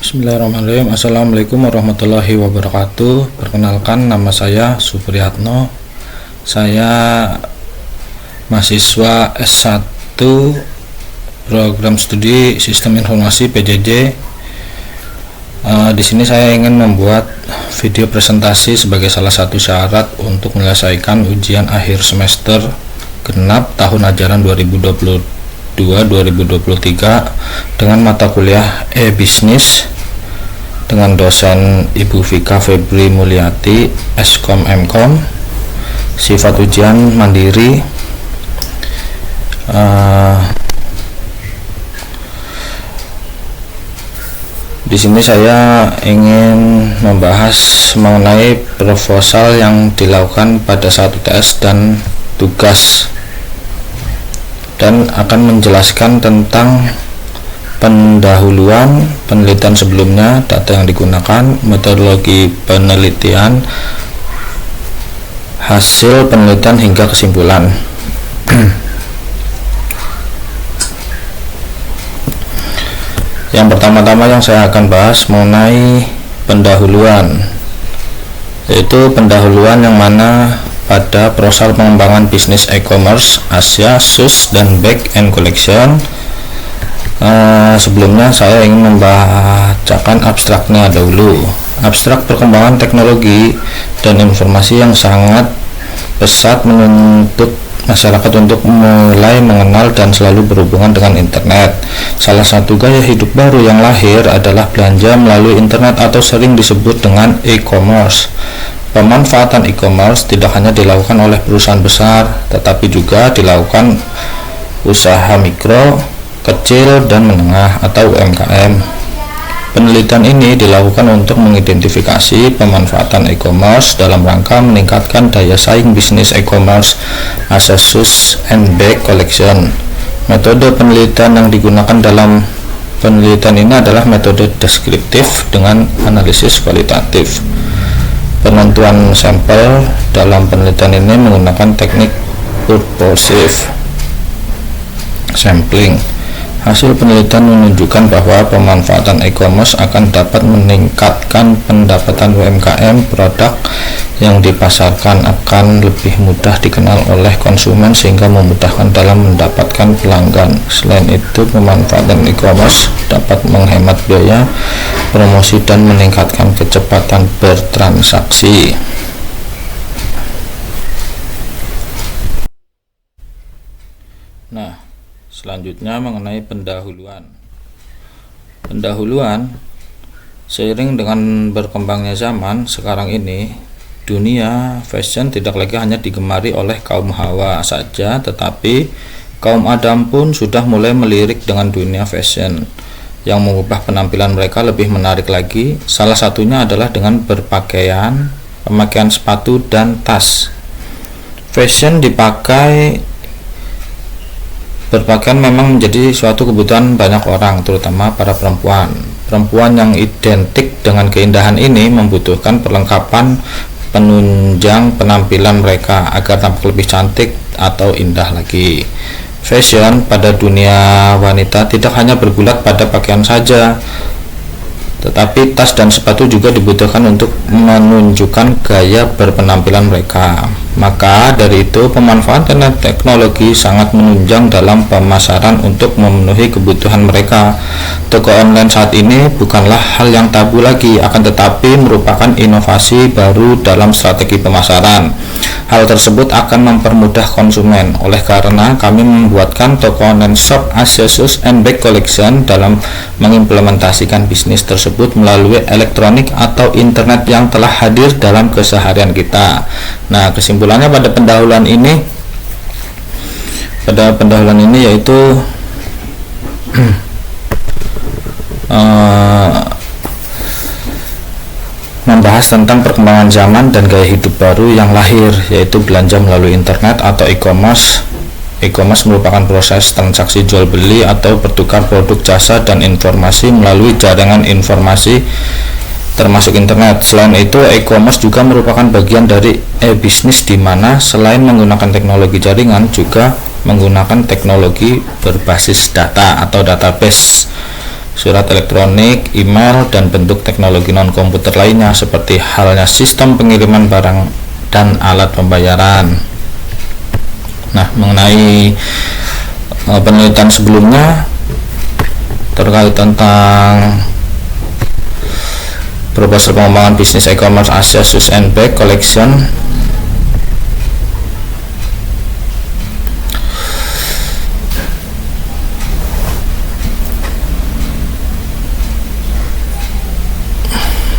Bismillahirrahmanirrahim. Assalamualaikum warahmatullahi wabarakatuh. Perkenalkan, nama saya Supriyatno. Saya mahasiswa S1 Program Studi Sistem Informasi PJJ. Di sini saya ingin membuat video presentasi sebagai salah satu syarat untuk menyelesaikan ujian akhir semester genap tahun ajaran 2022-2023 dengan mata kuliah e-bisnis dengan dosen Ibu Vika Febri Mulyati, Eskom Mkom. Sifat ujian mandiri. Di sini saya ingin membahas mengenai proposal yang dilakukan pada saat UTS dan tugas, dan akan menjelaskan tentang pendahuluan, penelitian sebelumnya, data yang digunakan, metodologi penelitian, hasil penelitian hingga kesimpulan. Yang pertama-tama yang saya akan bahas mengenai pendahuluan, yaitu pendahuluan yang mana pada proposal pengembangan bisnis e-commerce Asia, SUS, dan Back End Collection. Sebelumnya saya ingin membacakan abstraknya dahulu. Abstrak perkembangan teknologi dan informasi yang sangat pesat menuntut masyarakat untuk mulai mengenal dan selalu berhubungan dengan internet. Salah satu gaya hidup baru yang lahir adalah belanja melalui internet atau sering disebut dengan e-commerce. Pemanfaatan e-commerce tidak hanya dilakukan oleh perusahaan besar, tetapi juga dilakukan usaha mikro, kecil, dan menengah atau UMKM. Penelitian ini dilakukan untuk mengidentifikasi pemanfaatan e-commerce dalam rangka meningkatkan daya saing bisnis e-commerce SUS and Back Collection. Metode penelitian yang digunakan dalam penelitian ini adalah metode deskriptif dengan analisis kualitatif. Penentuan sampel dalam penelitian ini menggunakan teknik purposive sampling. Hasil penelitian menunjukkan bahwa pemanfaatan e-commerce akan dapat meningkatkan pendapatan UMKM. Produk yang dipasarkan akan lebih mudah dikenal oleh konsumen sehingga memudahkan dalam mendapatkan pelanggan. Selain itu, pemanfaatan e-commerce dapat menghemat biaya promosi dan meningkatkan kecepatan bertransaksi. Nah, selanjutnya mengenai pendahuluan. Pendahuluan, seiring dengan berkembangnya zaman sekarang ini, dunia fashion tidak lagi hanya digemari oleh kaum hawa saja, tetapi kaum Adam pun sudah mulai melirik dengan dunia fashion yang mengubah penampilan mereka lebih menarik lagi. Salah satunya adalah dengan pemakaian sepatu dan tas. Fashion berpakaian memang menjadi suatu kebutuhan banyak orang, terutama para perempuan. Perempuan yang identik dengan keindahan ini membutuhkan perlengkapan penunjang penampilan mereka agar tampak lebih cantik atau indah lagi. Fashion pada dunia wanita tidak hanya bergulat pada pakaian saja, tetapi tas dan sepatu juga dibutuhkan untuk menunjukkan gaya berpenampilan mereka. Maka dari itu, pemanfaatan teknologi sangat menunjang dalam pemasaran untuk memenuhi kebutuhan mereka. Toko online saat ini bukanlah hal yang tabu lagi, akan tetapi merupakan inovasi baru dalam strategi pemasaran. Hal tersebut akan mempermudah konsumen. Oleh karena kami membuatkan toko online shop SUS and Back Collection dalam mengimplementasikan bisnis tersebut melalui elektronik atau internet yang telah hadir dalam keseharian kita. Nah, kesimpulannya pada pendahuluan ini yaitu membahas tentang perkembangan zaman dan gaya hidup baru yang lahir, yaitu belanja melalui internet atau e-commerce. E-commerce merupakan proses transaksi jual beli atau bertukar produk, jasa, dan informasi melalui jaringan informasi termasuk internet. Selain itu, e-commerce juga merupakan bagian dari e-bisnis di mana selain menggunakan teknologi jaringan juga menggunakan teknologi berbasis data atau database. surat elektronik, email, dan bentuk teknologi non-komputer lainnya seperti halnya sistem pengiriman barang dan alat pembayaran. Nah, mengenai penelitian sebelumnya terkait tentang proposal pengembangan bisnis e-commerce Asia Shoes and Bag Collection,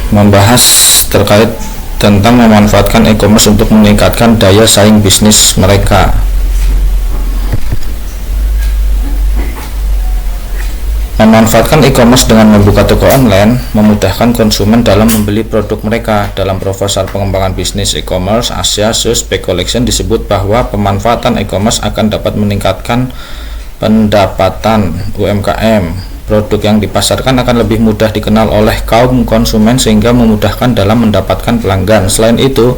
membahas terkait tentang memanfaatkan e-commerce untuk meningkatkan daya saing bisnis mereka. Memanfaatkan e-commerce dengan membuka toko online memudahkan konsumen dalam membeli produk mereka. Dalam proposal pengembangan bisnis e-commerce Asia Shoes Bag Collection disebut bahwa pemanfaatan e-commerce akan dapat meningkatkan pendapatan UMKM. Produk yang dipasarkan akan lebih mudah dikenal oleh kaum konsumen sehingga memudahkan dalam mendapatkan pelanggan. Selain itu,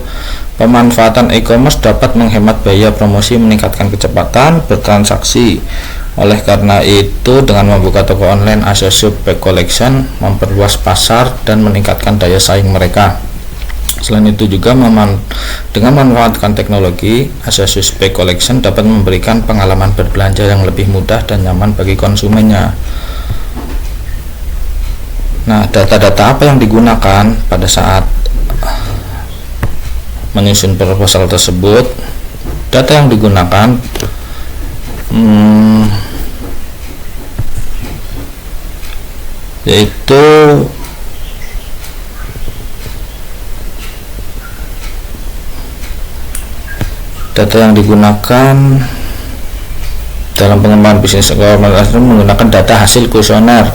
pemanfaatan e-commerce dapat menghemat biaya promosi, meningkatkan kecepatan bertransaksi. Oleh karena itu, dengan membuka toko online, Asia Shoes Bag Collection memperluas pasar dan meningkatkan daya saing mereka. Selain itu juga dengan memanfaatkan teknologi, Asia Shoes Bag Collection dapat memberikan pengalaman berbelanja yang lebih mudah dan nyaman bagi konsumennya. Nah, data-data apa yang digunakan pada saat menyusun proposal tersebut? Data yang digunakan yaitu data yang digunakan dalam pengembangan bisnis e-commerce menggunakan data hasil kuesioner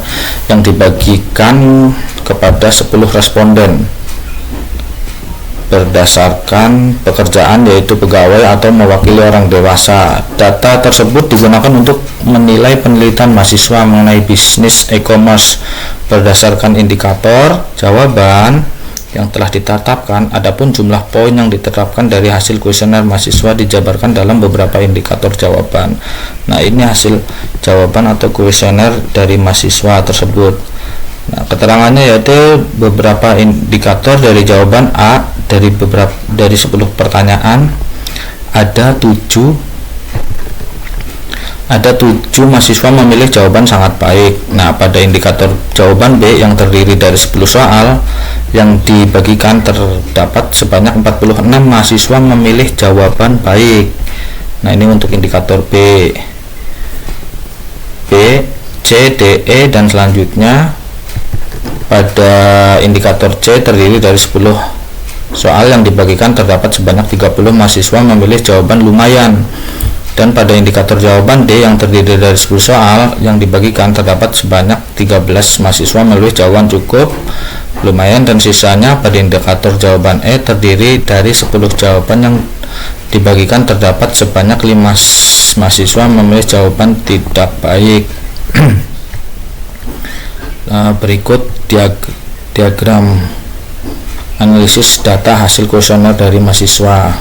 yang dibagikan kepada 10 responden berdasarkan pekerjaan, yaitu pegawai atau mewakili orang dewasa. Data tersebut digunakan untuk menilai penelitian mahasiswa mengenai bisnis e-commerce berdasarkan indikator jawaban yang telah ditetapkan. Adapun jumlah poin yang ditetapkan dari hasil kuesioner mahasiswa dijabarkan dalam beberapa indikator jawaban. Nah, ini hasil jawaban atau kuesioner dari mahasiswa tersebut. Nah, keterangannya yaitu beberapa indikator dari jawaban A dari 10 pertanyaan ada 7 mahasiswa memilih jawaban sangat baik. Nah, pada indikator jawaban B yang terdiri dari 10 soal yang dibagikan terdapat sebanyak 46 mahasiswa memilih jawaban baik. Nah, ini untuk indikator B, C, D, E, dan selanjutnya pada indikator C terdiri dari 10 soal yang dibagikan terdapat sebanyak 30 mahasiswa memilih jawaban lumayan. Dan pada indikator jawaban D yang terdiri dari 10 soal yang dibagikan terdapat sebanyak 13 mahasiswa memilih jawaban cukup, lumayan, dan sisanya pada indikator jawaban E terdiri dari 10 jawaban yang dibagikan terdapat sebanyak 5 mahasiswa memilih jawaban tidak baik. Nah, berikut diagram analisis data hasil kuesioner dari mahasiswa.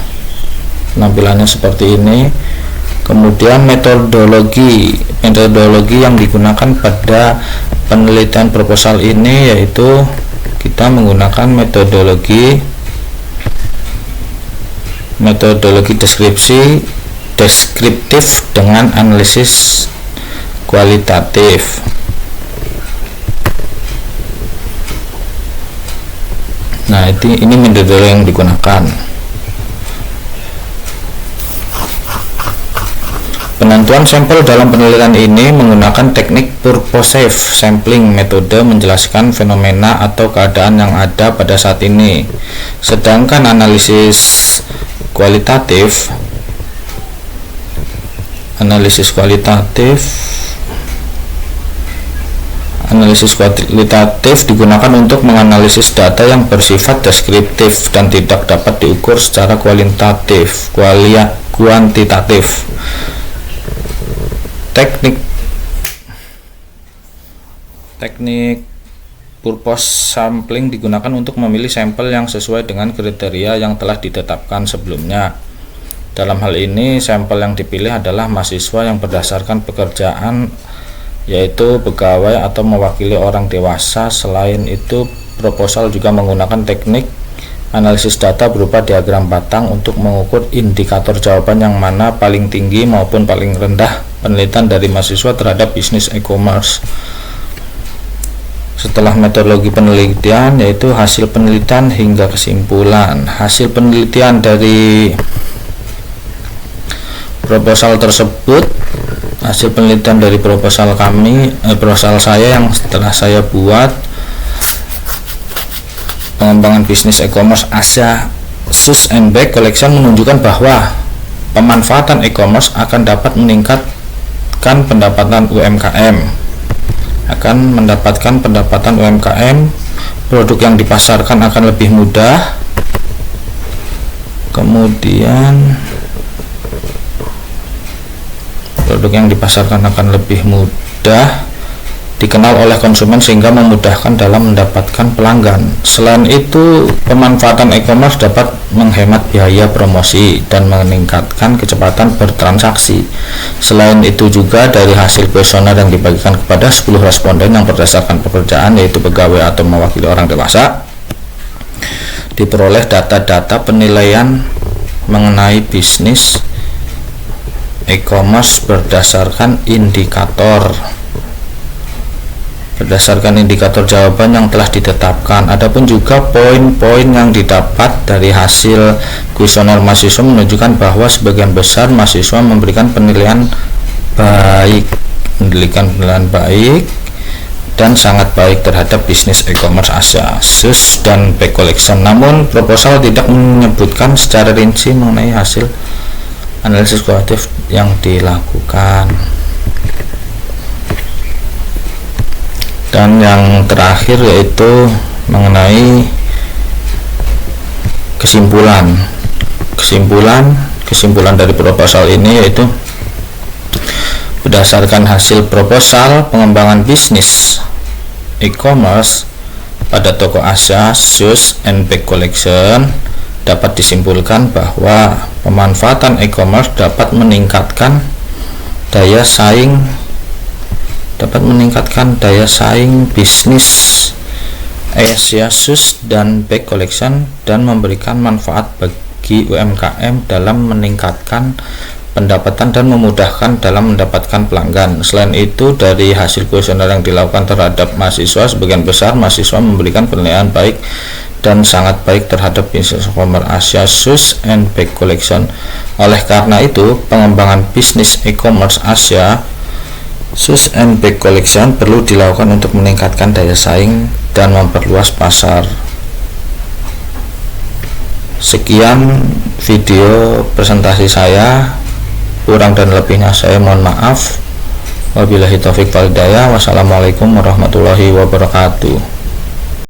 Penampilannya seperti ini. Kemudian metodologi yang digunakan pada penelitian proposal ini yaitu kita menggunakan metodologi deskriptif dengan analisis kualitatif. Nah, ini metode yang digunakan. Penentuan sampel dalam penelitian ini menggunakan teknik purposive sampling. Metode menjelaskan fenomena atau keadaan yang ada pada saat ini. Sedangkan analisis kualitatif digunakan untuk menganalisis data yang bersifat deskriptif dan tidak dapat diukur secara kuantitatif. Teknik purpose sampling digunakan untuk memilih sampel yang sesuai dengan kriteria yang telah ditetapkan sebelumnya. Dalam hal ini, sampel yang dipilih adalah mahasiswa yang berdasarkan pekerjaan yaitu pegawai atau mewakili orang dewasa. Selain itu, proposal juga menggunakan teknik analisis data berupa diagram batang untuk mengukur indikator jawaban yang mana paling tinggi maupun paling rendah penelitian dari mahasiswa terhadap bisnis e-commerce. Setelah metodologi penelitian, yaitu hasil penelitian hingga kesimpulan. Hasil penelitian dari proposal tersebut, hasil penelitian dari proposal saya yang setelah saya buat, pengembangan bisnis e-commerce Asia Shoes and Bag Collection menunjukkan bahwa pemanfaatan e-commerce akan dapat meningkatkan pendapatan UMKM, produk yang dipasarkan akan lebih mudah, kemudian dikenal oleh konsumen sehingga memudahkan dalam mendapatkan pelanggan. Selain itu, pemanfaatan e-commerce dapat menghemat biaya promosi dan meningkatkan kecepatan bertransaksi. Selain itu juga dari hasil kuesioner yang dibagikan kepada 10 responden yang berdasarkan pekerjaan, yaitu pegawai atau mewakili orang dewasa, diperoleh data-data penilaian mengenai bisnis e-commerce berdasarkan indikator jawaban yang telah ditetapkan. Adapun juga poin-poin yang didapat dari hasil kuesioner mahasiswa menunjukkan bahwa sebagian besar mahasiswa memberikan penilaian baik dan sangat baik terhadap bisnis e-commerce Asia Shoes dan Bag Collection. Namun proposal tidak menyebutkan secara rinci mengenai hasil analisis kualitatif yang dilakukan. Dan yang terakhir yaitu mengenai kesimpulan dari proposal ini, yaitu berdasarkan hasil proposal pengembangan bisnis e-commerce pada toko Asia Shoes and Bag Collection, dapat disimpulkan bahwa pemanfaatan e-commerce dapat meningkatkan daya saing bisnis Asia Shoes dan Bag Collection dan memberikan manfaat bagi UMKM dalam meningkatkan pendapatan dan memudahkan dalam mendapatkan pelanggan. Selain itu, dari hasil kuesioner yang dilakukan terhadap mahasiswa, sebagian besar mahasiswa memberikan penilaian baik dan sangat baik terhadap bisnis e-commerce Asia Shoes and Bag Collection. Oleh karena itu, pengembangan bisnis e-commerce Asia Shoes and Bag Collection perlu dilakukan untuk meningkatkan daya saing dan memperluas pasar. Sekian video presentasi saya, kurang dan lebihnya saya mohon maaf. Wabillahi taufik wal hidayah. Wassalamualaikum warahmatullahi wabarakatuh.